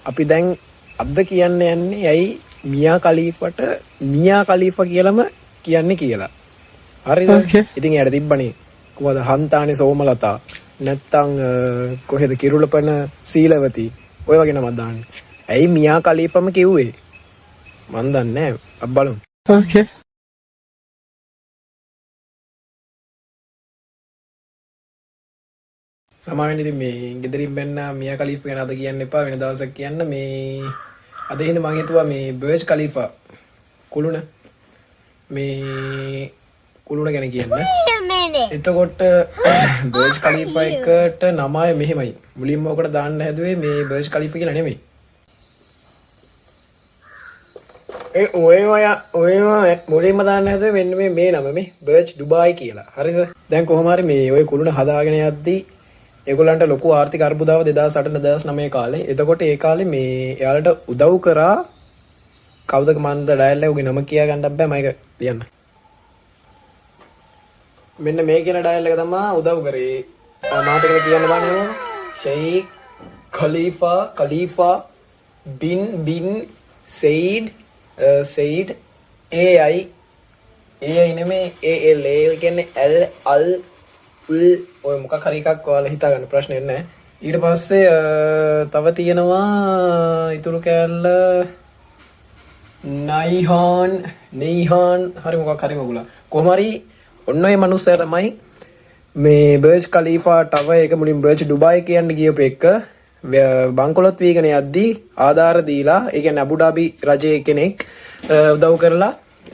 අපි දැන් අද කියන්න යන්නේ ඇයි මියා කලීෆට මියා කලීෆා කියලාම කියන්නේ කියලා. හරිද? ඉතින් එයාට තිබ්බනේ කොහොමද හන්තානේ සෝමලතා නැත්තම් කොහෙද කිරුළපන සීලවති ඔය වගේ නමක් දාන්නේ. ඇයි මියා කලීෆාම කිව්වේ? මන් දන්නේ නැහැ. අපි බලමු. Okay. සමාවෙන්න ඉතින් මේ ගෙදරින් බැන්න මියා කලීෆා ගැන අද කියන්න එපා වෙන දවසක් කියන්න. මේ අද හින්දා මම හිතුවා මේ බර්ජ් කලීෆා කුළුණ මේ කුළුණ ගැන කියන්න. එතකොට බර්ජ් කලීෆා එකට නමය මෙහෙමයි. මුලින්ම ඔකට දාන්න හැදුවේ මේ බර්ජ් කලීෆා කියලා නෙමෙයි. ඔය මුලින්ම දාන්න හැදුවේ මෙන්න මේ නම මේ බර්ජ් ඩුබායි කියලා. හරිද? දැන් කොහොම හරි මේ ඔය කුළුණ හදාගෙන යද්දී ඒගොල්ලන්ට ලොකු ආර්ථික අර්බුදාව 2008 2009 කාලේ. එතකොට ඒ කාලේ මේ එයාලට උදව් කරා කවුද මන්ද ඩයල් එක උගේ නම කියා ගන්නත් බෑ මම ඒක ලියන්න. මෙන්න මේ කියන ඩයල් එක තමයි උදව් කරේ. මාත් එක කියන්න බෑනේ. ෂෙයික් khalifa bin සයිඩ් AI නෙමෙයි AL කියන්නේ al ඔය මොකක් හරි එකක් ඔයාලා හිතා ගන්න ප්‍රශ්නයක් නැහැ. ඊට පස්සේ තව තියෙනවා ඉතුරු කෑල්ල නයිහාන් හරි මොකක් හරි මගුලා. කොහොම හරි ඔන්න ඔය මනුස්සයා තමයි මේ බර්ජ් කලීෆා ටවර් එක මුලින් බර්ජ් ඩුබායි කියන්න ගියපු එක බංකොලොත් වීගෙන යද්දී ආධාර දීලා ඒ කියන්නේ අබුඩාබි රජයේ කෙනෙක් උදව් කරලා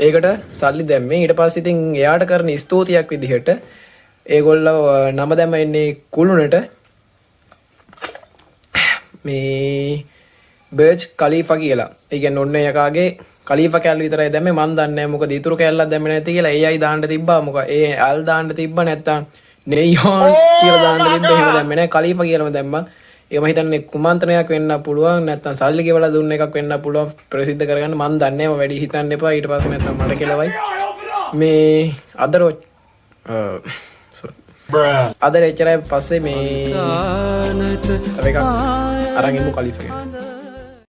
ඒකට සල්ලි දැම්මේ. ඊට පස්සේ ඉතින් එයාට කරන ස්තුතියක් විදිහට ඒගොල්ලෝ නම දැම්ම ඉන්නේ කුළුණට මේ බර්ජ් කලීෆා කියලා. ඒ කියන්නේ ඔන්න යකාගේ කලීෆා කැලල විතරයි දැම්මේ. මන් දන්නේ නැහැ මොකද ඉතුරු කැලලක් දැම්මේ නැති කියලා. AI දාන්න තිබ්බා. මොකද ඒ අල් දාන්න තිබ්බා නැත්තම් නෙයිහාන් කියලා දාන්න තිබ්බා. එහෙම දැම්මේ නැහැ. කලීෆා කියලාම දැම්මා. ඒම හිතන්නේ කුමන්ත්‍රණයක් වෙන්න පුළුවන් නැත්තම් සල්ලි ගෙවලා දුන්න එකක් වෙන්න පුළුවන් ප්‍රසිද්ධ කරගන්න. මන් දන්නේ නැහැ. වැඩි හිතන්න එපා. ඊට පස්සේ නැත්තම් මට කෙලවයි. මේ අදරෝ අද එච්චරයි පස්සේ මේ තව එකක් අරන් ඉමු කලිෆා.